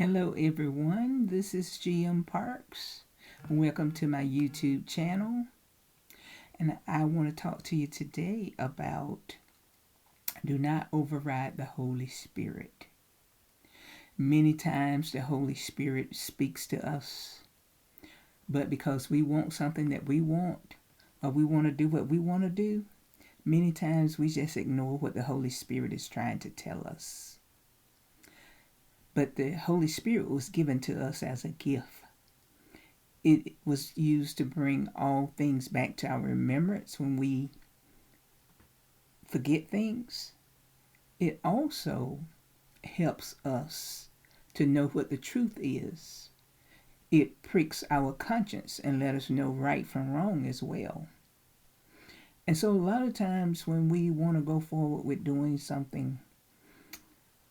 Hello everyone, this is GM Parks. Welcome to my YouTube channel. And I want to talk to you today about do not override the Holy Spirit. Many times the Holy Spirit speaks to us, but because we want something that we want, or we want to do what we want to do, many times we just ignore what the Holy Spirit is trying to tell us. But the Holy Spirit was given to us as a gift. It was used to bring all things back to our remembrance when we forget things. It also helps us to know what the truth is. It pricks our conscience and let us know right from wrong as well. And so a lot of times when we want to go forward with doing something,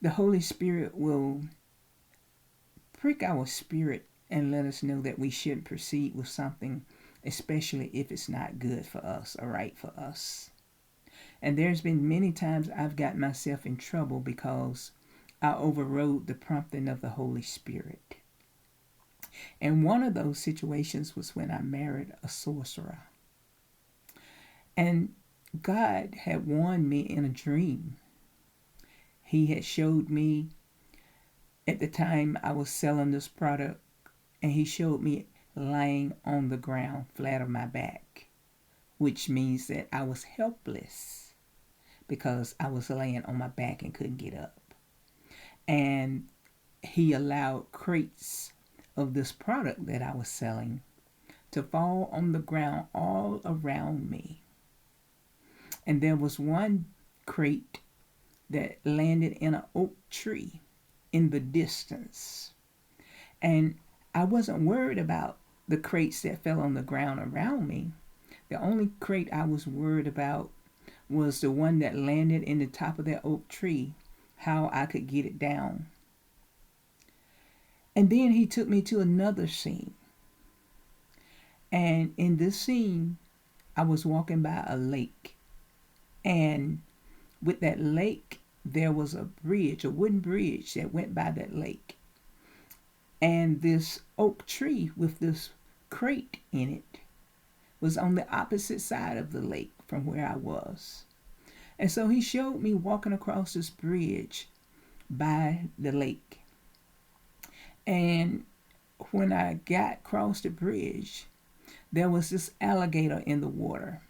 the Holy Spirit will prick our spirit and let us know that we shouldn't proceed with something, especially if it's not good for us or right for us. And there's been many times I've got myself in trouble because I overrode the prompting of the Holy Spirit. And one of those situations was when I married a sorcerer. And God had warned me in a dream. He had showed me at the time I was selling this product, and he showed me lying on the ground flat on my back, which means that I was helpless because I was laying on my back and couldn't get up. And he allowed crates of this product that I was selling to fall on the ground all around me. And there was one crate that landed in an oak tree in the distance. And I wasn't worried about the crates that fell on the ground around me. The only crate I was worried about was the one that landed in the top of that oak tree, how I could get it down. And then he took me to another scene. And in this scene, I was walking by a lake. And with that lake, there was a bridge, a wooden bridge that went by that lake. And this oak tree with this crate in it was on the opposite side of the lake from where I was. And so he showed me walking across this bridge by the lake. And when I got across the bridge, there was this alligator in the water.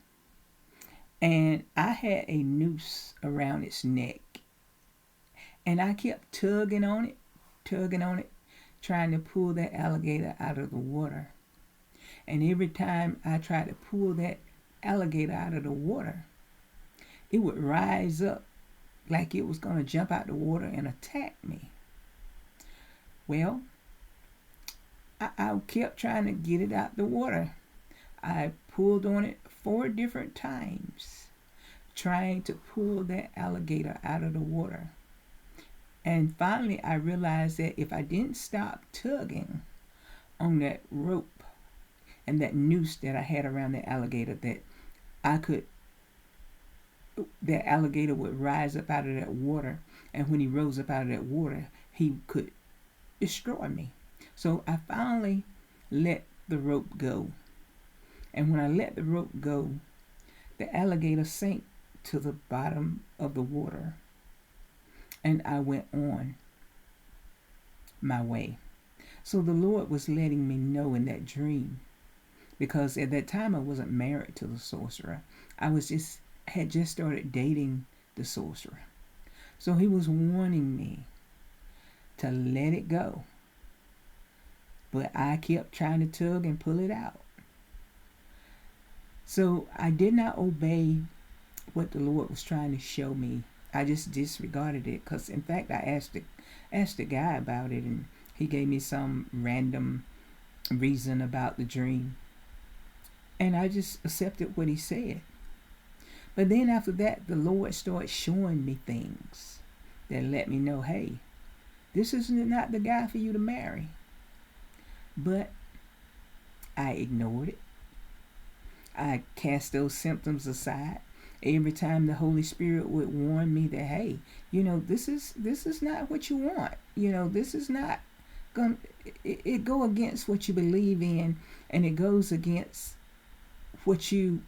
And I had a noose around its neck. And I kept tugging on it, trying to pull that alligator out of the water. And every time I tried to pull that alligator out of the water, it would rise up like it was going to jump out the water and attack me. Well, I kept trying to get it out the water. I pulled on it 4 different times, trying to pull that alligator out of the water. And finally, I realized that if I didn't stop tugging on that rope and that noose that I had around the alligator, that alligator would rise up out of that water. And when he rose up out of that water, he could destroy me. So I finally let the rope go. And when I let the rope go, the alligator sank to the bottom of the water. And I went on my way. So the Lord was letting me know in that dream, because at that time I wasn't married to the sorcerer. I had just started dating the sorcerer. So he was warning me to let it go. But I kept trying to tug and pull it out. So I did not obey what the Lord was trying to show me. I just disregarded it, because in fact I asked the guy about it, and he gave me some random reason about the dream, and I just accepted what he said. But then after that, the Lord started showing me things that let me know, hey, this is not the guy for you to marry. But I ignored it. I cast those symptoms aside. Every time the Holy Spirit would warn me that, hey, this is not what you want. This is not going it go against what you believe in, and it goes against what you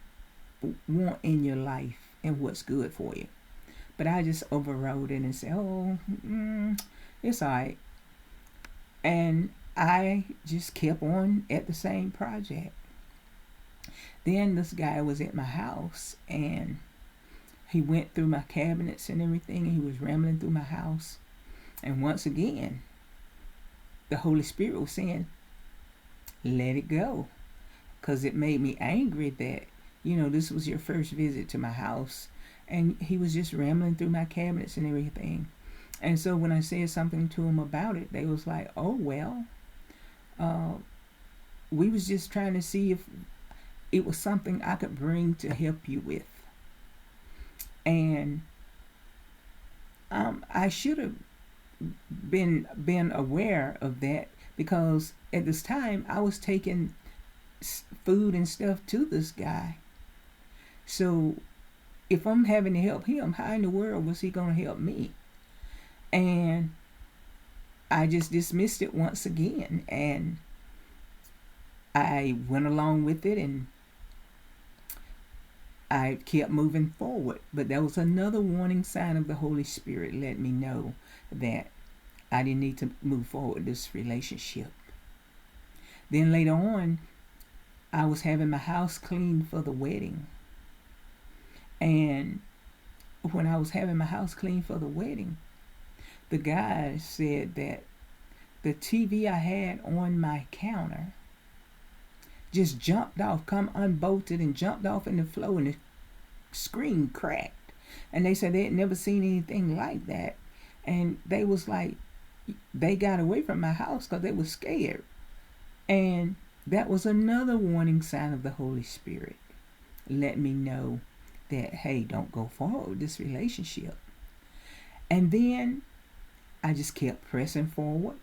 want in your life and what's good for you. But I just overrode it and said, oh, it's all right. And I just kept on at the same project. Then this guy was at my house, and he went through my cabinets and everything. He was rambling through my house. And once again, the Holy Spirit was saying, let it go. Because it made me angry that, this was your first visit to my house. And he was just rambling through my cabinets and everything. And so when I said something to him about it, they was like, oh, well, we was just trying to see if it was something I could bring to help you with. And I should have been aware of that, because at this time I was taking food and stuff to this guy. So if I'm having to help him, how in the world was he going to help me? And I just dismissed it once again, and I went along with it, and I kept moving forward. But that was another warning sign of the Holy Spirit letting me know that I didn't need to move forward with this relationship. Then later on, I was having my house cleaned for the wedding. And when I was having my house cleaned for the wedding, the guy said that the TV I had on my counter just jumped off, come unbolted and jumped off in the floor, and the screen cracked. And they said they had never seen anything like that. And they was like, they got away from my house because they were scared. And that was another warning sign of the Holy Spirit. Let me know that, hey, don't go forward with this relationship. And then I just kept pressing forward.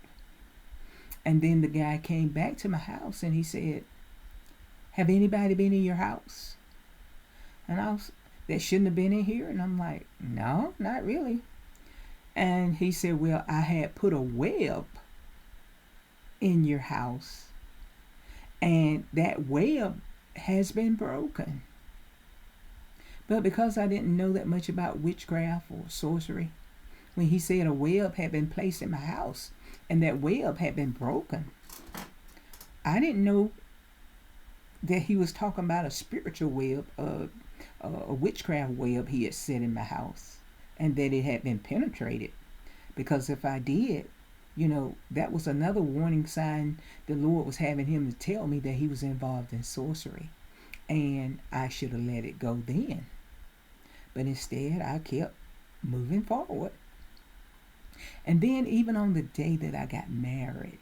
And then the guy came back to my house and he said, have anybody been in your house? And I was, that shouldn't have been in here. And I'm like, no, not really. And he said, well, I had put a web in your house, and that web has been broken. But because I didn't know that much about witchcraft or sorcery, when he said a web had been placed in my house and that web had been broken, I didn't know that he was talking about a spiritual web, a witchcraft web he had set in my house, and that it had been penetrated. Because if I did, that was another warning sign the Lord was having him to tell me that he was involved in sorcery. And I should have let it go then. But instead, I kept moving forward. And then even on the day that I got married,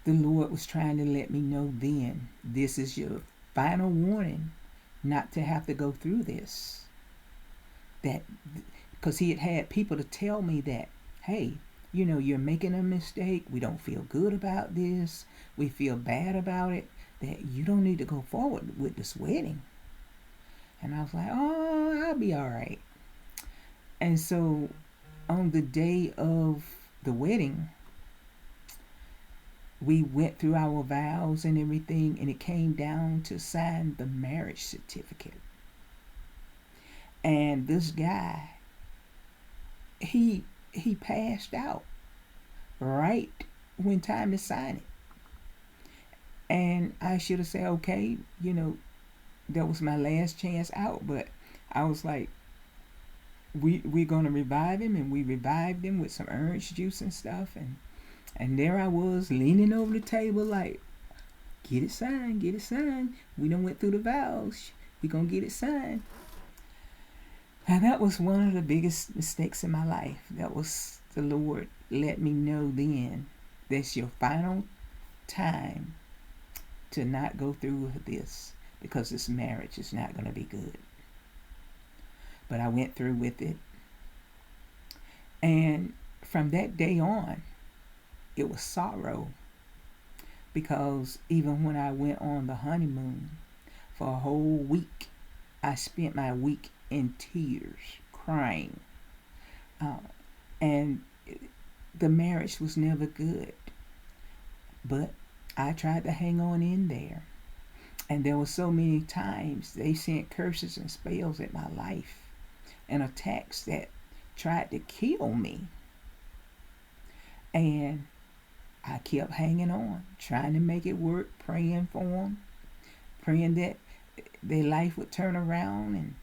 the Lord was trying to let me know then, this is your final warning not to have to go through this. That, because he had people to tell me that, hey, you're making a mistake. We don't feel good about this. We feel bad about it. That you don't need to go forward with this wedding. And I was like, oh, I'll be all right. And so on the day of the wedding, we went through our vows and everything, and it came down to sign the marriage certificate. And this guy, he passed out right when time to sign it. And I should have said, okay, that was my last chance out. But I was like, we're going to revive him. And we revived him with some orange juice and stuff. And there I was leaning over the table like, get it signed, get it signed. We done went through the vows. We going to get it signed. And that was one of the biggest mistakes in my life. That was the Lord let me know then, that's your final time to not go through with this, because this marriage is not going to be good. But I went through with it. And from that day on, it was sorrow. Because even when I went on the honeymoon for a whole week, I spent my week in tears, crying. And the marriage was never good. But I tried to hang on in there. And there were so many times they sent curses and spells at my life and attacks that tried to kill me. And I kept hanging on, trying to make it work, praying for them, praying that their life would turn around and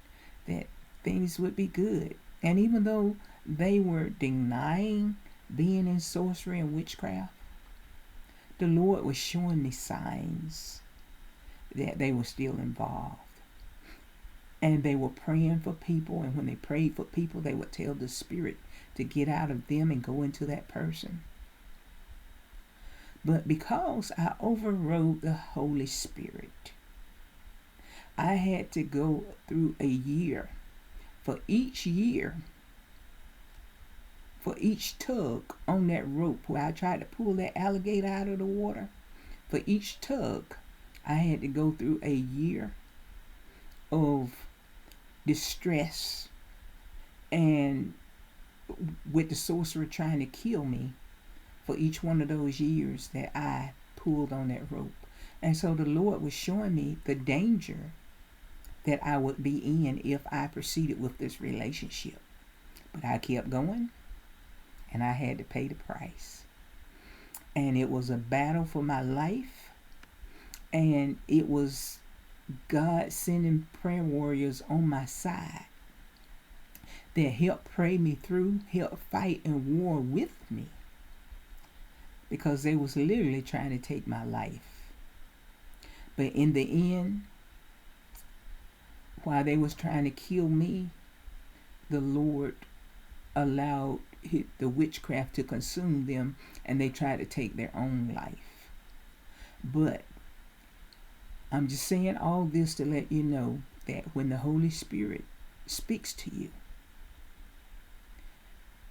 that things would be good. And even though they were denying being in sorcery and witchcraft, the Lord was showing me signs that they were still involved. And they were praying for people, and when they prayed for people, they would tell the spirit to get out of them and go into that person. But because I overrode the Holy Spirit, I had to go through a year. For each tug on that rope where I tried to pull that alligator out of the water, for each tug, I had to go through a year of distress and with the sorcerer trying to kill me for each one of those years that I pulled on that rope. And so the Lord was showing me the danger that I would be in if I proceeded with this relationship. But I kept going, and I had to pay the price. And it was a battle for my life, and it was God sending prayer warriors on my side that helped pray me through, helped fight and war with me, because they was literally trying to take my life. But in the end, while they was trying to kill me, the Lord allowed the witchcraft to consume them, and they tried to take their own life. But I'm just saying all this to let you know that when the Holy Spirit speaks to you,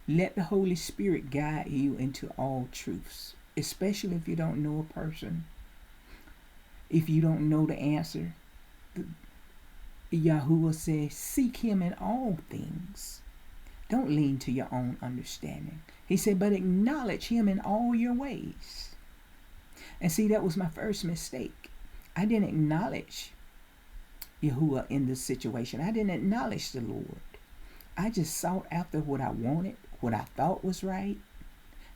let the Holy Spirit guide you into all truths, especially if you don't know a person. If you don't know the answer, Yahuwah says, seek him in all things. Don't lean to your own understanding. He said, but acknowledge him in all your ways. And see, that was my first mistake. I didn't acknowledge Yahuwah in this situation. I didn't acknowledge the Lord. I just sought after what I wanted, what I thought was right.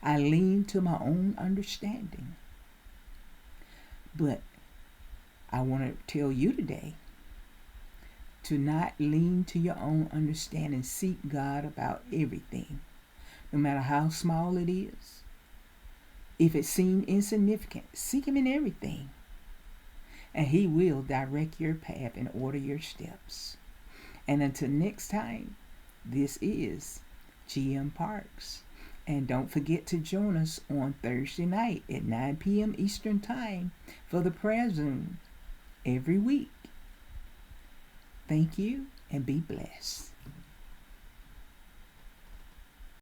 I leaned to my own understanding. But I want to tell you today to not lean to your own understanding. Seek God about everything, no matter how small it is. If it seems insignificant, seek him in everything, and he will direct your path and order your steps. And until next time, this is GM Parks. And don't forget to join us on Thursday night at 9 p.m. Eastern Time for the prayer Zoom every week. Thank you and be blessed.